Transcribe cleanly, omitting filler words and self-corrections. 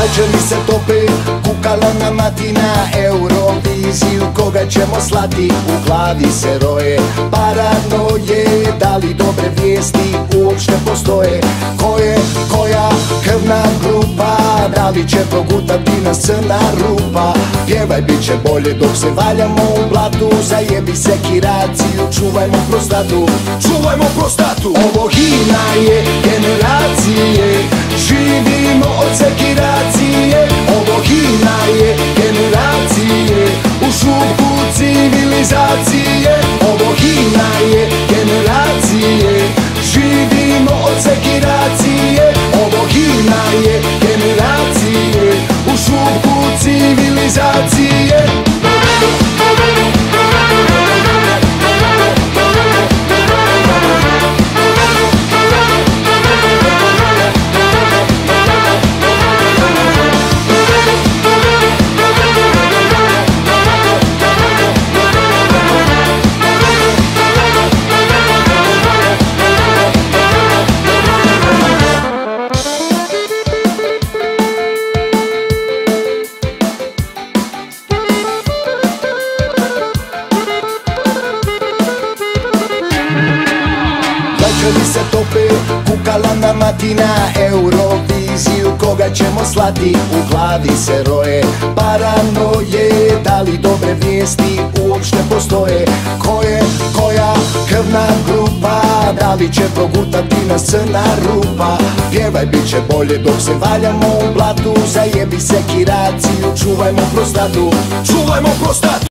Građani se tope, kukala na mati na Euroviziju. Koga ćemo slati, u glavi se roje paranoje. Da li dobre vijesti uopšte postoje? Koja krvna grupa, da li će progutati nas crna rupa? Pjevaj, bit će bolje dok se valjamo u blatu. Zajebi sekiraciju, čuvajmo prostatu, čuvajmo prostatu. Ovo himna je generacije, živimo od sekiracije. Ovo himna je generacije, u šupku civilizacije. Ovo himna je generacije, živimo od sekiracije. Ovo himna je generacije, u šupku civilizacije. Građani se tope, kukala na mati na Euroviziju. Koga ćemo slati, u glavi se roje paranoje. Da li dobre vijesti uopšte postoje? Koja krvna grupa, da li će progutati nas crna rupa? Pjevaj, bit će bolje dok se valjamo u blatu. Zajebi sekiraciju, čuvajmo prostatu, čuvajmo prostatu.